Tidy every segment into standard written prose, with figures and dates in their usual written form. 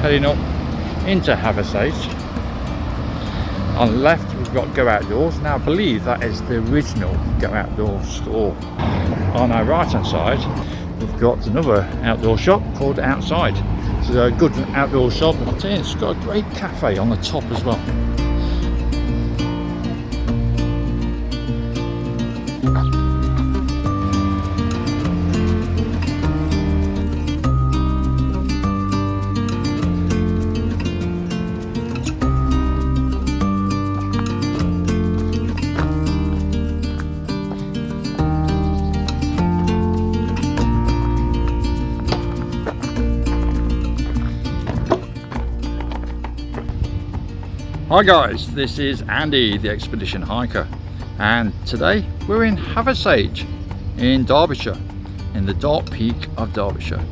heading up into Hathersage. On the left we've got Go Outdoors. Now I believe that is the original Go Outdoors store. On our right hand side we've got another outdoor shop called Outside. It's a good outdoor shop. I tell you, it's got a great cafe on the top as well. Hi guys, this is Andy, the expedition hiker, and today we're in Hathersage in Derbyshire, in the dark peak of Derbyshire.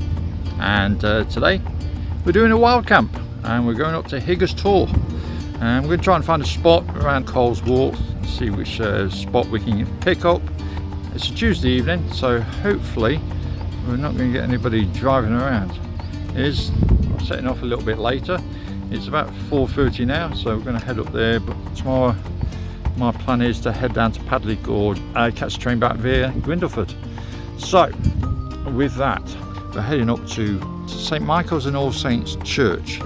And today we're doing a wild camp and we're going up to Higgers Tor, and we're going to try and find a spot around Carl Wark and see which spot we can pick up. It's a Tuesday evening, so hopefully we're not going to get anybody driving around. I'm setting off a little bit later. It's about 4:30 now, so we're going to head up there, but tomorrow my plan is to head down to Padley Gorge, catch the train back via Grindleford. So with that, we're heading up to St Michael's and All Saints Church,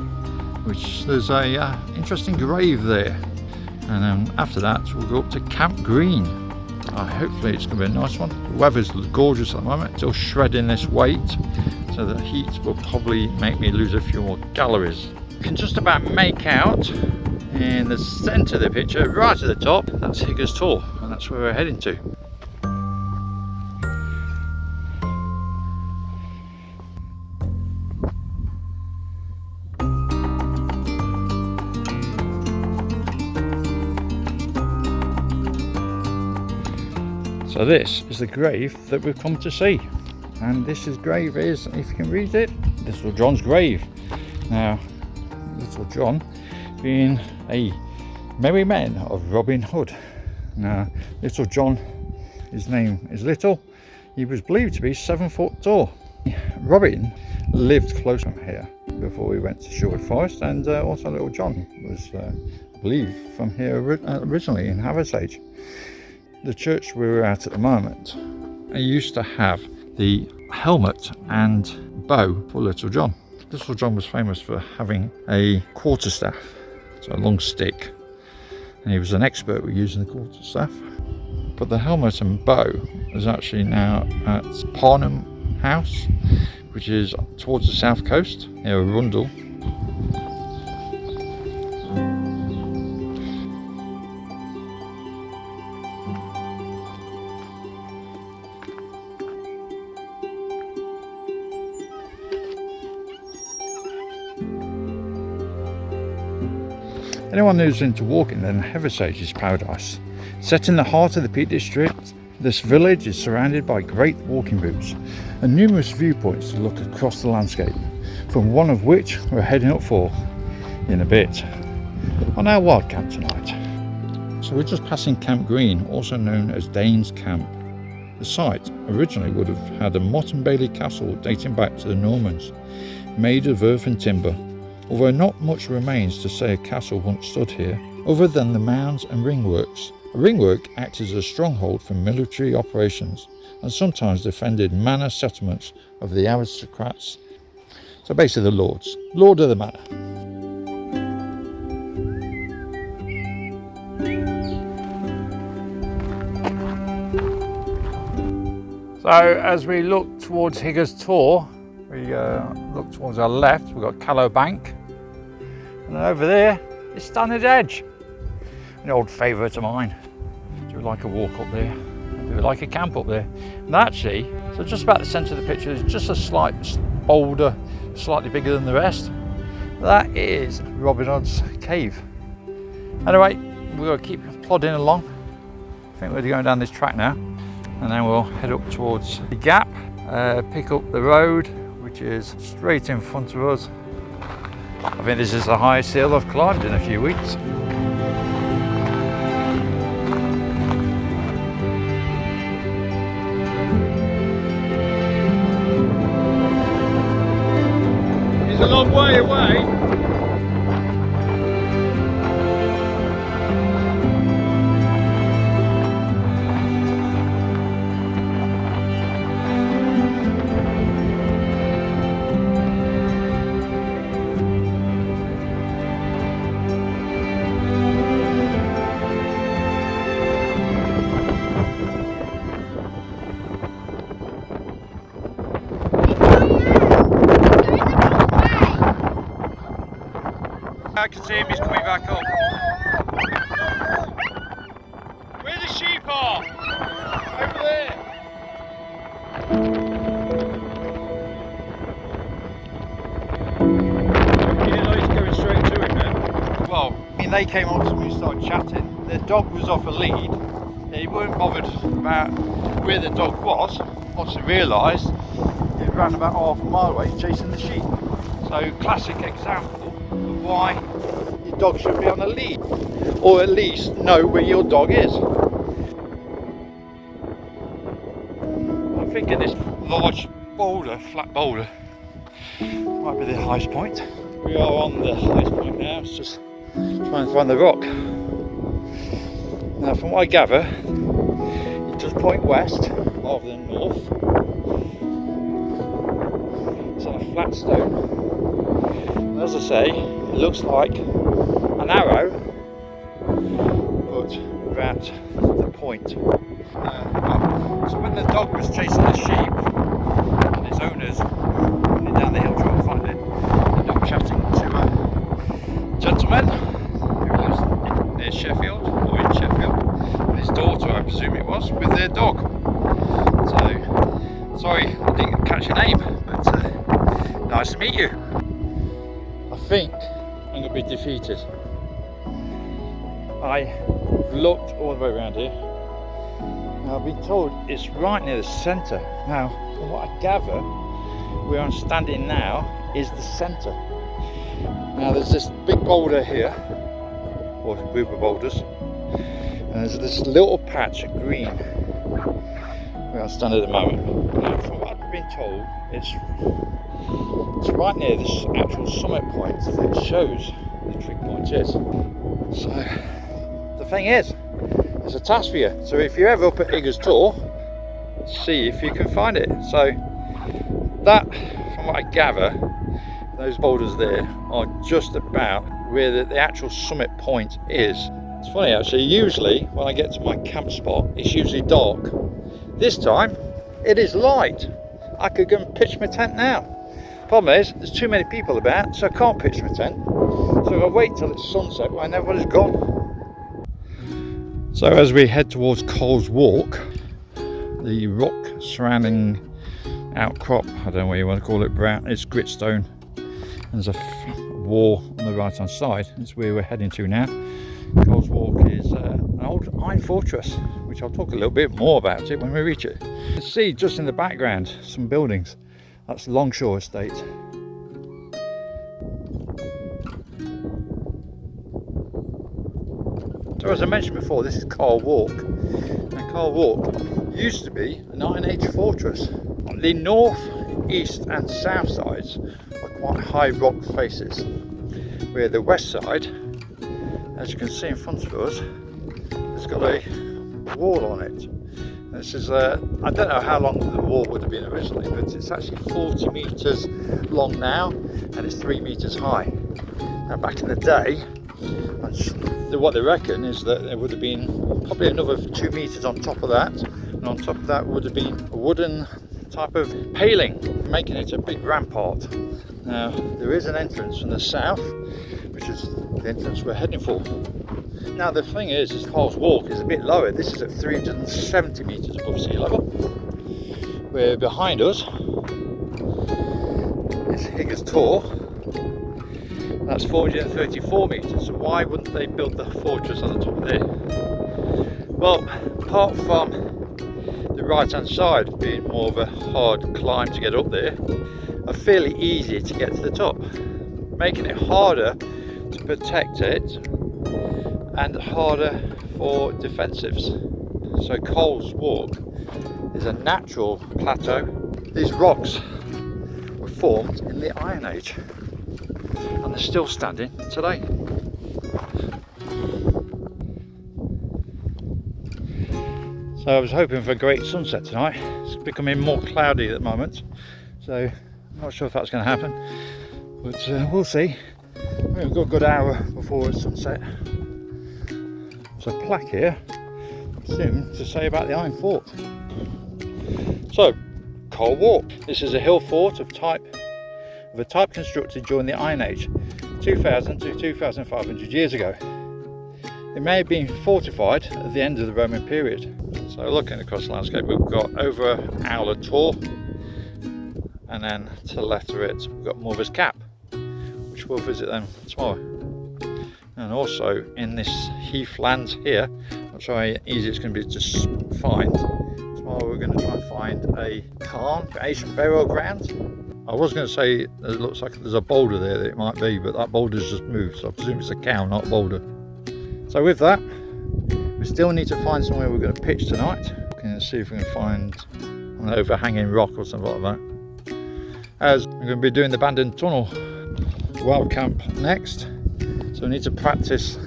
which there's a interesting grave there, and then after that we'll go up to Camp Green. Hopefully it's going to be a nice one. The weather's gorgeous at the moment, still shredding this weight, so the heat will probably make me lose a few more calories. You can just about make out in the centre of the picture, right at the top, that's Higgers Tor, and that's where we're heading to. So this is the grave that we've come to see, and this grave is, if you can read it, Little John's grave. Now, Little John being a merry man of Robin Hood. Now, Little John, his name is Little. He was believed to be 7 foot tall. Robin lived close from here before he went to Sherwood Forest, and also Little John was believed from here originally in Hathersage. The church we're at the moment, I used to have the helmet and bow for Little John. Little John was famous for having a quarterstaff, so a long stick, and he was an expert with using the quarterstaff. But the helmet and bow is actually now at Parnham House, which is towards the south coast near Arundel. Anyone who's into walking, then Hathersage is paradise. Set in the heart of the Peak District, this village is surrounded by great walking routes and numerous viewpoints to look across the landscape, from one of which we're heading up for in a bit on our wild camp tonight. So we're just passing Camp Green, also known as Danes Camp. The site originally would have had a Motte and Bailey castle dating back to the Normans, made of earth and timber, although not much remains to say a castle once stood here, other than the mounds and ringworks. A ringwork acted as a stronghold for military operations and sometimes defended manor settlements of the aristocrats. So basically the lords, lord of the manor. So as we look towards Higgers Tor, we look towards our left, we've got Callow Bank, and then over there is Stannard Edge, an old favourite of mine. I do like a walk up there, I do like a camp up there. And actually, so just about the centre of the picture is just a slight boulder, slightly bigger than the rest. That is Robin Hood's cave. Anyway, we're going to keep plodding along. I think we're going down this track now, and then we'll head up towards the gap, pick up the road, which is straight in front of us. I think this is the highest hill I've climbed in a few weeks. It's a long way away. can see him, he's coming back up. Where the sheep are! Over there! Yeah, no, he's going straight to him now. Well, I mean, they came up to me and started chatting. Their dog was off a lead. They weren't bothered about where the dog was. Once they realised, it ran about half a mile away chasing the sheep. So, classic example of why your dog should be on a lead, or at least know where your dog is. I'm thinking this large boulder, flat boulder, might be the highest point. We are on the highest point now. It's just trying to find the rock. Now, from what I gather, it does point west rather than north. It's on a flat stone. And as I say, it looks like an arrow, but without the point. So when the dog was chasing the sheep, and its owners were running down the hill trying to find it, ended up chatting to a gentleman who lives near Sheffield, or in Sheffield, and his daughter, I presume it was, with their dog. So, sorry I didn't catch your name, but nice to meet you. I think I'm going to be defeated. I looked all the way around here. Now, I've been told it's right near the centre. Now, from what I gather, where I'm standing now is the centre. Now, there's this big boulder here, or group of boulders, and there's this little patch of green where I stand at the moment. Now, from what I've been told, it's right near this actual summit point that shows the trig point is. So, the thing is, it's a task for you. So if you're ever up at Higgers Tor, see if you can find it. So that, from what I gather, those boulders there are just about where the actual summit point is. It's funny actually, usually when I get to my camp spot, it's usually dark. This time, it is light. I could go and pitch my tent now. Problem is, there's too many people about, so I can't pitch my tent. So I'll wait till it's sunset when everybody's gone. So as we head towards Carl Wark, the rock surrounding outcrop, I don't know what you want to call it, brown, it's gritstone. And there's a wall on the right hand side. It's where we're heading to now. Carl Wark is an old iron fortress, which I'll talk a little bit more about it when we reach it. You can see just in the background some buildings. That's Longshore Estate. So as I mentioned before, this is Carl Wark. And Carl Wark used to be an Iron Age fortress. On the north, east and south sides are quite high rock faces, where the west side, as you can see in front of us, has got a wall on it. This is, I don't know how long the wall would have been originally, but it's actually 40 metres long now, and it's 3 metres high. Now back in the day, what they reckon is that there would have been probably another 2 metres on top of that, and on top of that would have been a wooden type of paling, making it a big rampart. Now there is an entrance from the south, which is the entrance we're heading for. Now the thing is Carl Wark is a bit lower. This is at 370 metres above sea level. Where behind us is Higgers Tor. That's 434 metres. So why wouldn't they build the fortress on the top of there? Well, apart from the right hand side being more of a hard climb to get up there, are fairly easy to get to the top, making it harder to protect it and harder for defensives. So Carl Wark is a natural plateau. These rocks were formed in the Iron Age and they're still standing today. So I was hoping for a great sunset tonight. It's becoming more cloudy at the moment, so I'm not sure if that's going to happen, but we'll see. We've got a good hour before it's sunset. There's a plaque here, I presume, to say about the Iron Fort. So, Carl Wark. This is a hill fort of a type constructed during the Iron Age, 2,000 to 2,500 years ago. It may have been fortified at the end of the Roman period. So looking across the landscape, we've got Over Owler Tor, and then to the left of it we've got Mother's Cap, which we'll visit them tomorrow. And also in this heathland here, I'm not sure how easy it's going to be to find. Tomorrow we're going to try and find a cairn, Asian burial ground. I was going to say it looks like there's a boulder there that it might be, but that boulder's just moved, so I presume it's a cow, not a boulder. So with that, we still need to find somewhere we're going to pitch tonight. Looking to see if we can find an overhanging rock or something like that. As we're going to be doing the abandoned tunnel wild camp next, so we need to practice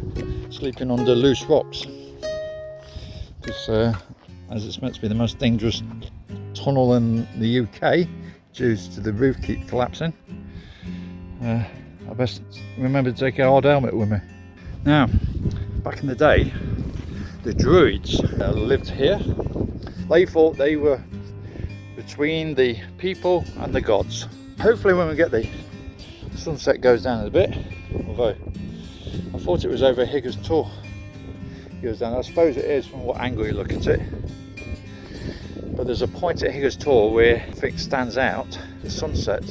sleeping under loose rocks, because as it's meant to be the most dangerous tunnel in the UK due to the roof keep collapsing, I best remember to take a hard helmet with me. Now, back in the day, the Druids lived here. They thought they were between the people and the gods. Hopefully when we get the sunset goes down a bit, although I thought it was over Higgers Tor. Goes down. I suppose it is from what angle you look at it. But there's a point at Higgers Tor where if it stands out, the sunset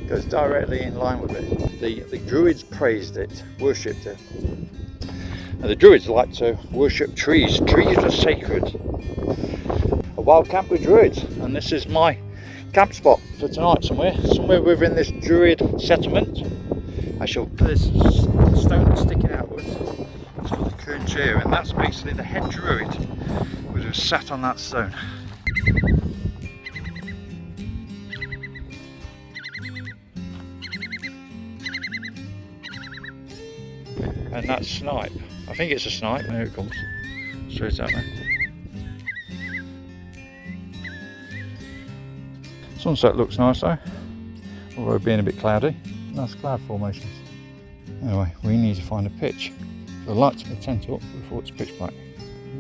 goes directly in line with it. The Druids praised it, worshipped it. And the Druids like to worship trees. Trees are sacred. A wild camp with Druids, and this is my camp spot for tonight. Somewhere within this Druid settlement. I shall put this stone that's sticking outwards. It's called the Current Chair, and that's basically the head Druid would have sat on that stone. And that's snipe. I think it's a snipe. There it comes. Straight out there. Sunset looks nice though, although being a bit cloudy. Nice cloud formations. Anyway, we need to find a pitch. So I'd like to put the tent up before it's pitch black.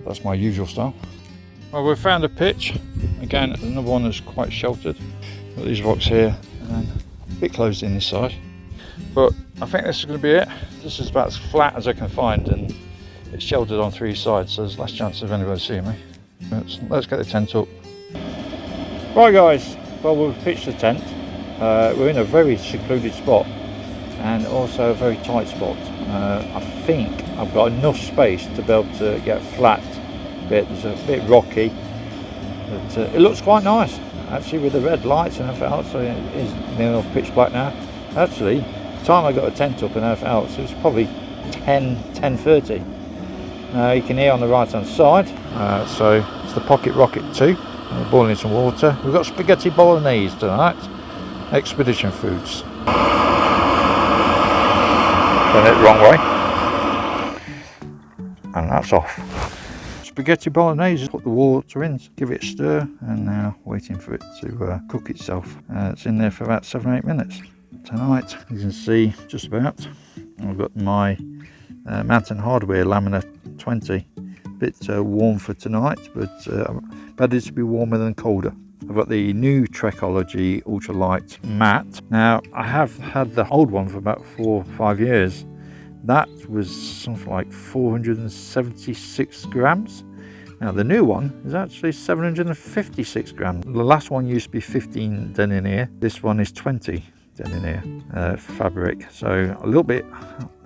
That's my usual style. Well, we've found a pitch. Again, another one that's quite sheltered. Got these rocks here, and then a bit closed in this side. But I think this is going to be it. This is about as flat as I can find, and it's sheltered on three sides, so there's less chance of anybody seeing me. Let's get the tent up. Right guys, well, we've pitched the tent. We're in a very secluded spot, and also a very tight spot. I think I've got enough space to be able to get a flat bit. It's a bit rocky, but it looks quite nice actually with the red lights and everything else. So it is near enough pitch black now. Actually, the time I got a tent up and everything else, it was probably 10:30. You can hear on the right hand side, so it's the Pocket Rocket 2. We're boiling some water. We've got spaghetti bolognese tonight. Expedition foods. Done it wrong way. And that's off. Spaghetti bolognese, put the water in, give it a stir, and now waiting for it to cook itself. It's in there for about 7-8 minutes. Tonight, you can see just about, I've got my Mountain Hardware Lamina 20. A bit warm for tonight, but better to be warmer than colder. I've got the new Trekology Ultralight Matte. Now, I have had the old one for about 4 or 5 years. That was something like 476 grams. Now, the new one is actually 756 grams. The last one used to be 15 denier. This one is 20 denier fabric. So a little bit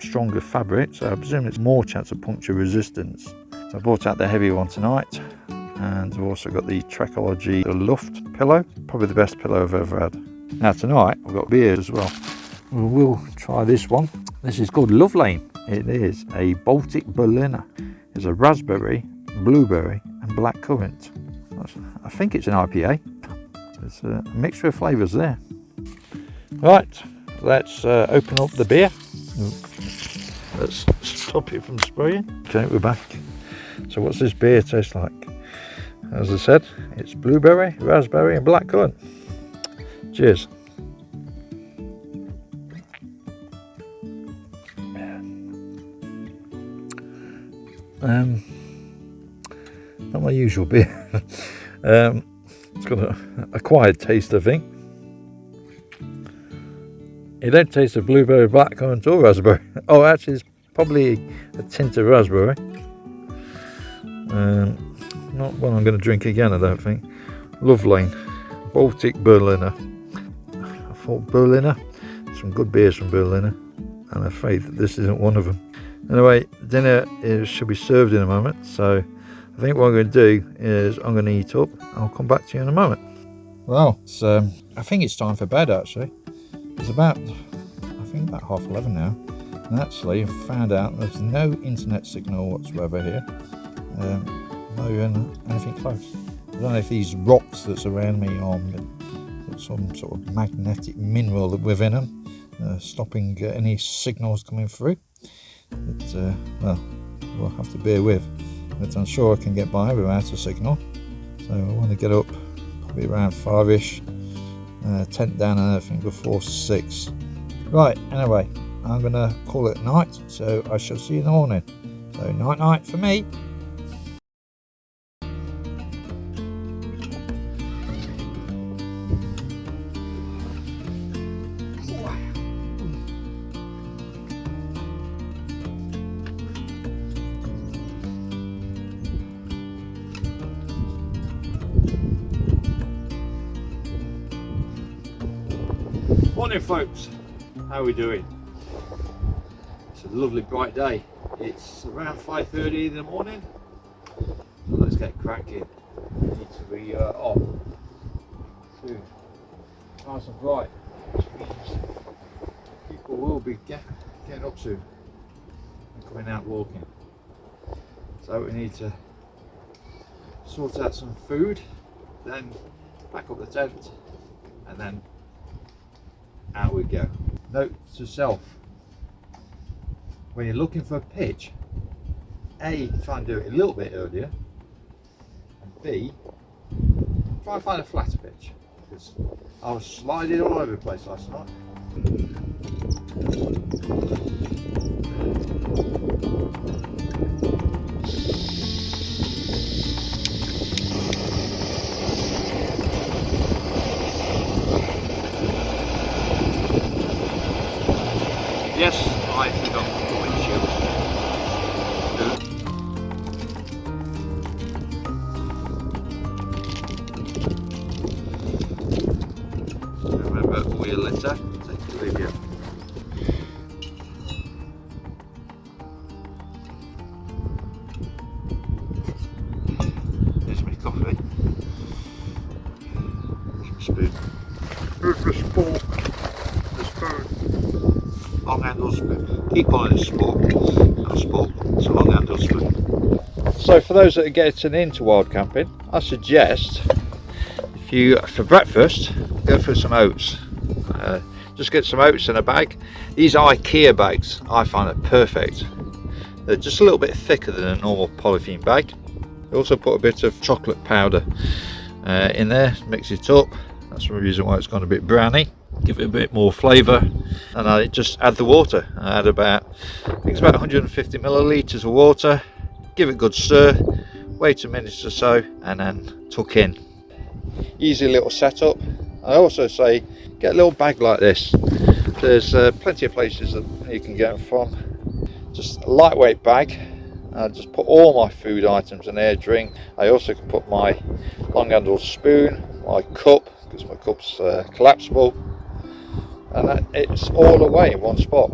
stronger fabric, so I presume it's more chance of puncture resistance. I brought out the heavy one tonight. And I've also got the Trekology Luft pillow, probably the best pillow I've ever had. Now tonight I've got beer as well. We'll try this one. This is called Love Lane. It is a Baltic Berliner. It's a raspberry, blueberry and black currant. I think it's an IPA. There's a mixture of flavours there. Right, let's open up the beer. Let's stop it from spraying. Okay, we're back. So what's this beer taste like? As I said, it's blueberry, raspberry and black currant. Cheers. Not my usual beer. It's got an acquired taste, I think. It don't taste of blueberry, blackcurrant or raspberry. Oh, actually it's probably a tint of raspberry. Not one I'm going to drink again, I don't think. Lovely. Baltic Berliner. I thought Berliner. Some good beers from Berliner. And I'm afraid that this isn't one of them. Anyway, dinner should be served in a moment. So I think what I'm going to do is I'm going to eat up. I'll come back to you in a moment. Well, I think it's time for bed actually. It's about, I think about 11:30 now. And actually I've found out there's no internet signal whatsoever here. No anything close. I don't know if these rocks that's around me are got some sort of magnetic mineral within them, stopping any signals coming through. But, well, we'll have to bear with. But I'm sure I can get by without a signal. So I want to get up probably around 5ish, tent down and everything before 6. Right, anyway, I'm going to call it night, so I shall see you in the morning. So night night for me. Morning folks, how are we doing? It's a lovely bright day. It's around 5:30 in the morning, so let's get cracking. We need to be off soon. Nice and bright, which means people will be getting up soon and coming out walking. So we need to sort out some food, then pack up the tent, and then out we go. Note to self, when you're looking for a pitch, A, try and do it a little bit earlier, and B, try and find a flatter pitch, because I was sliding all over the place last night. Yes, I forgot the windshield. Remember, wheel litter, take it with you. There's my coffee. Some spoon. Here's the spork. The spoon. Long handle spoon. Keep calling it spork, not spork, it's a long handle spoon. So for those that are getting into wild camping, I suggest if you, for breakfast, go for some oats. Just get some oats in a bag. These IKEA bags, I find it perfect. They're just a little bit thicker than a normal polythene bag. You also put a bit of chocolate powder in there, mix it up. That's the reason why it's gone a bit browny. Give it a bit more flavour, and I just add the water. I add about, I think it's about 150 millilitres of water. Give it a good stir, wait a minute or so, and then tuck in. Easy little setup. I also say get a little bag like this. There's plenty of places that you can get them from. Just a lightweight bag. I just put all my food items in there, drink. I also can put my long handled spoon, my cup, because my cup's collapsible. And it's all away in one spot,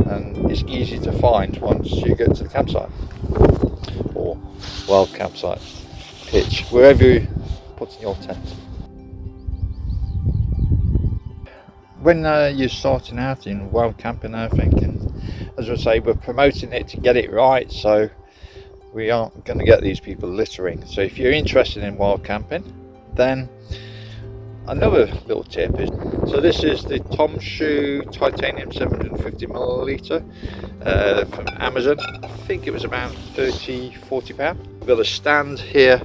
and it's easy to find once you get to the campsite or wild campsite, pitch, wherever you put in your tent. When you're starting out in wild camping, I think, and as I say, we're promoting it to get it right, so we aren't going to get these people littering. So if you're interested in wild camping, then another little tip is, so this is the Tom Shoe titanium 750 milliliter from Amazon. I think it was about £40. I've got a stand here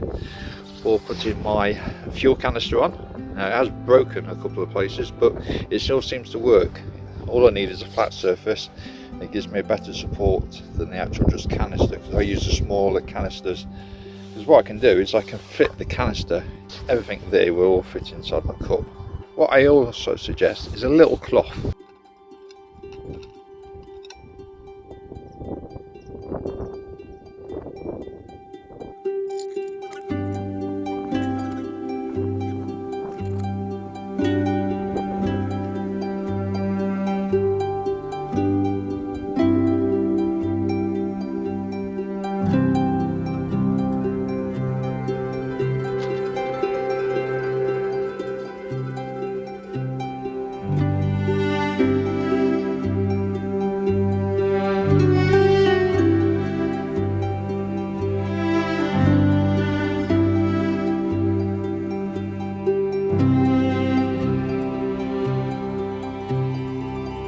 for putting my fuel canister on. Now it has broken a couple of places, but it still seems to work. All I need is a flat surface. It gives me a better support than the actual just canister, because I use the smaller canisters. Because what I can do is I can fit the canister, everything there will all fit inside my cup. What I also suggest is a little cloth.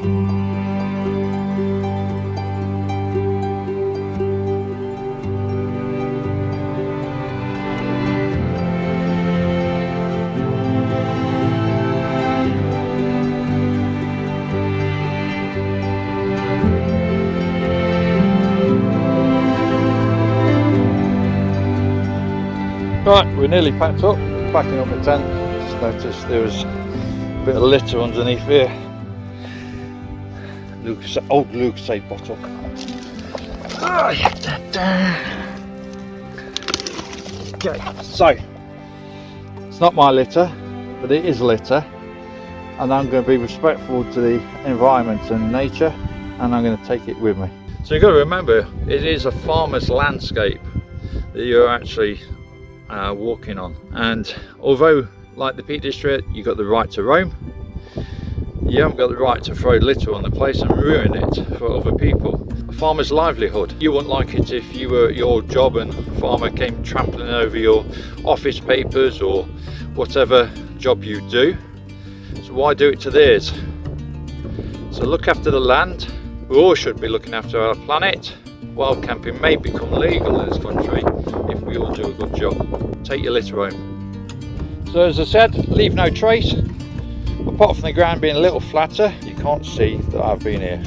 Right, we're nearly packed up, packing up the tent. Just noticed there was a bit of litter underneath here. Old Lucasade bottle. Oh, get that down. Okay, so it's not my litter, but it is litter, and I'm going to be respectful to the environment and nature, and I'm going to take it with me. So you've got to remember, it is a farmer's landscape that you're actually walking on, and although like the Peak District you've got the right to roam, you haven't got the right to throw litter on the place and ruin it for other people. A farmer's livelihood, you wouldn't like it if you were at your job and a farmer came trampling over your office papers or whatever job you do. So why do it to theirs? So look after the land. We all should be looking after our planet. Wild camping may become legal in this country if we all do a good job. Take your litter home. So as I said, leave no trace. Apart from the ground being a little flatter, you can't see that I've been here.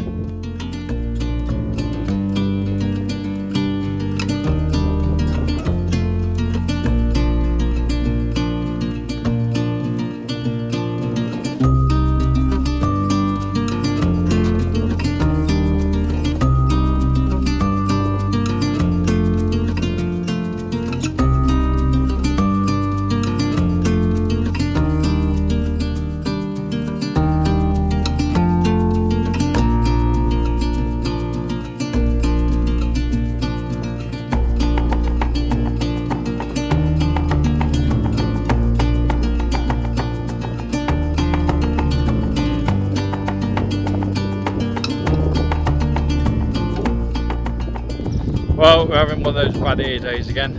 Well, we're having one of those bad ear days again,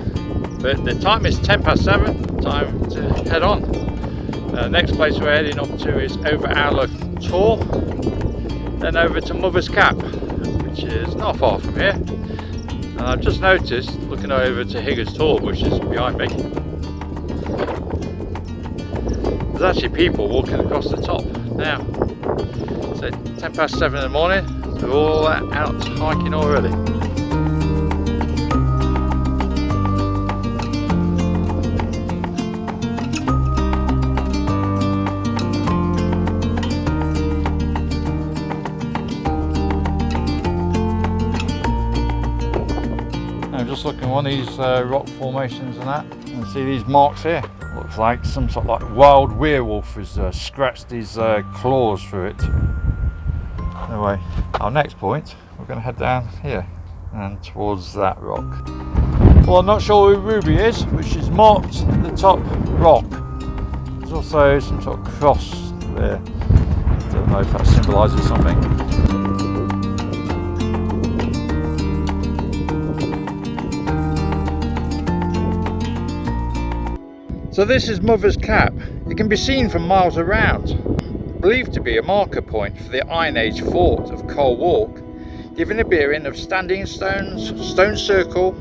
but the time is 7:10, time to head on. Next place we're heading up to is Over Owler Tor, then over to Mother's Cap, which is not far from here. And I've just noticed, looking over to Higgers Tor, which is behind me, there's actually people walking across the top now. So 7:10 in the morning, they're all out hiking already. Just looking at one of these rock formations and that, and see these marks here. Looks like some sort of like wild werewolf has scratched his claws through it. Anyway, our next point, we're going to head down here and towards that rock. Well, I'm not sure who Ruby is, but she's marked the top rock. There's also some sort of cross there. I don't know if that symbolises something. So this is Mother's Cap. It can be seen from miles around. Believed to be a marker point for the Iron Age fort of Carl Wark, giving a bearing of standing stones, stone circle,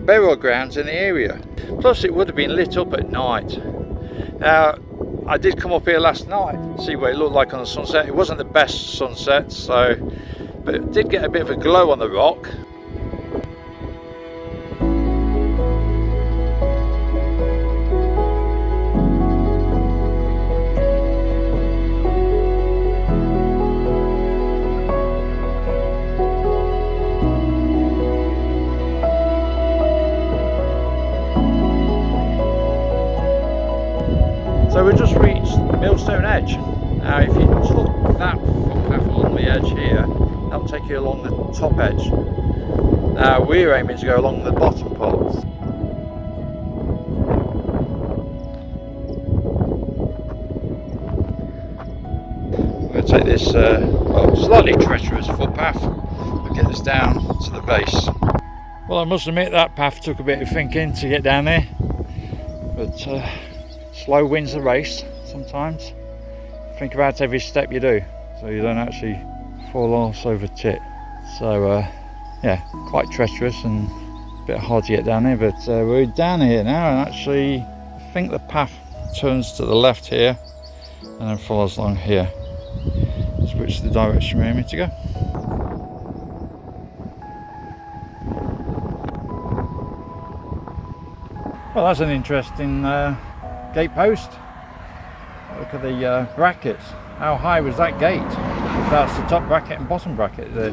burial grounds in the area. Plus it would have been lit up at night. Now I did come up here last night, see what it looked like on the sunset. It wasn't the best sunset, but it did get a bit of a glow on the rock. So we just reached Millstone Edge. Now if you took that footpath along the edge here, that'll take you along the top edge. Now we're aiming to go along the bottom part. I'm going to take this slightly treacherous footpath and get us down to the base. Well, I must admit that path took a bit of thinking to get down there, but slow wins the race sometimes. Think about every step you do, so you don't actually waterfalls over tit. So yeah, quite treacherous and a bit hard to get down here, but we're down here now, and actually I think the path turns to the left here and then follows along here, which is the direction we aiming to go. Well, that's an interesting gate post. Look at the brackets. How high was that gate? If that's the top bracket and bottom bracket there.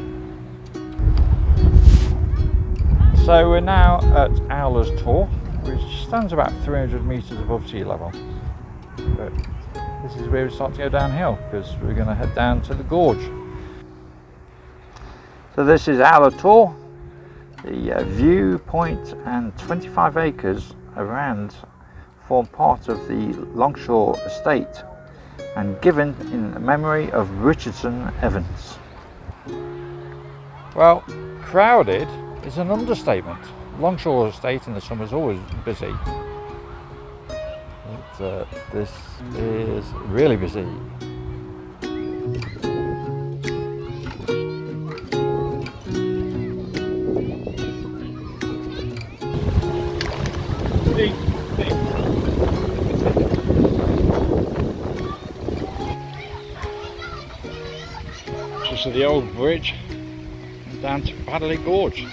So we're now at Owler's Tor, which stands about 300 metres above sea level. But this is where we start to go downhill, because we're going to head down to the gorge. So this is Owler Tor. The viewpoint and 25 acres around form part of the Longshore estate and given in memory of Richardson Evans. Well, crowded is an understatement. Longshore estate in the summer is always busy. But, this is really busy. This is the old bridge down to Padley Gorge.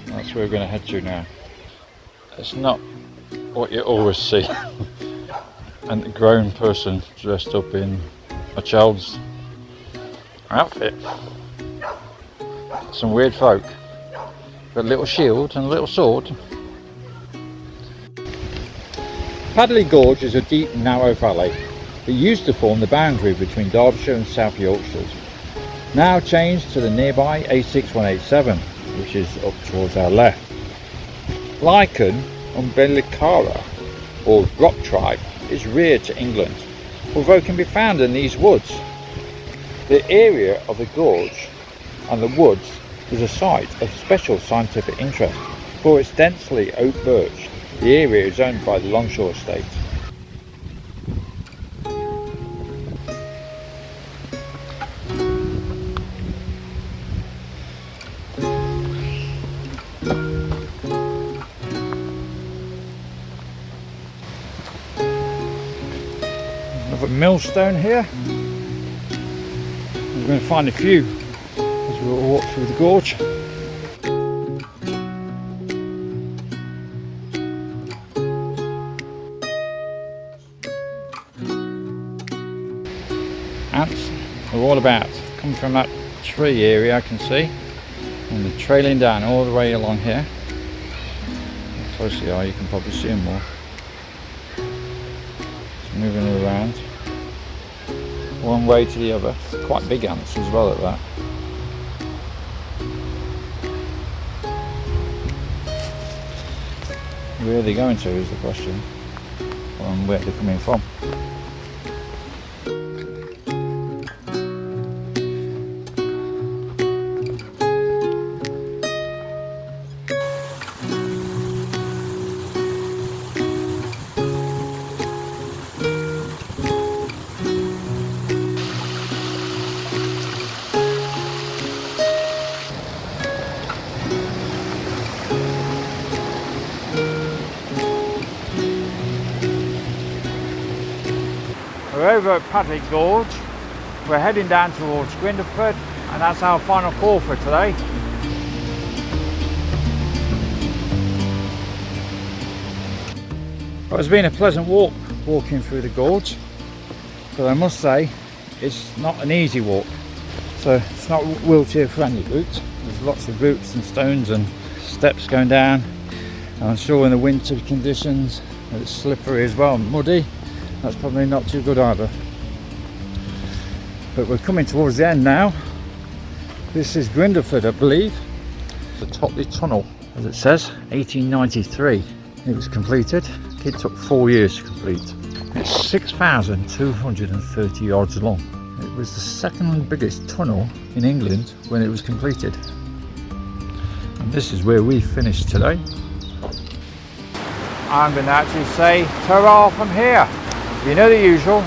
That's where we're going to head to now. It's not what you always see. And a grown person dressed up in a child's outfit. Some weird folk. Got a little shield and a little sword. Padley Gorge is a deep, narrow valley that used to form the boundary between Derbyshire and South Yorkshire. Now changed to the nearby A6187, which is up towards our left. Lichen umbilicara, or rock tribe, is rare to England, although it can be found in these woods. The area of the gorge and the woods is a site of special scientific interest for its densely oak birch. The area is owned by the Longshore estate. Another millstone here. We're going to find a few as we walk through the gorge. Ants are all about, coming from that tree area I can see, and they're trailing down all the way along here. How close they are, you can probably see them more. It's moving around one way to the other. Quite big ants as well at that. Where are they going to is the question, and where they're coming from. We're over at Padley Gorge. We're heading down towards Grindleford, and that's our final call for today. Well, it's been a pleasant walk walking through the gorge, but I must say it's not an easy walk. So it's not a wheelchair friendly route. There's lots of roots and stones and steps going down, and I'm sure in the winter conditions it's slippery as well, muddy. That's probably not too good either. But we're coming towards the end now. This is Grindleford, I believe. The Totley Tunnel, as it says, 1893 it was completed. It took 4 years to complete. It's 6,230 yards long. It was the second biggest tunnel in England when it was completed. And this is where we finished today. I'm going to actually say ta-ra from here. You know the usual.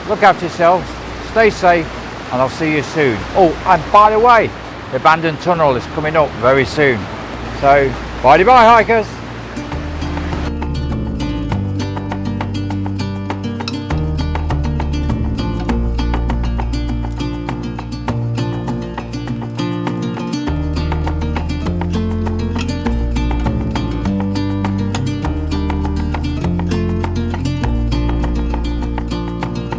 Look after yourselves, stay safe, and I'll see you soon. Oh, and by the way, the abandoned tunnel is coming up very soon. So bye hikers.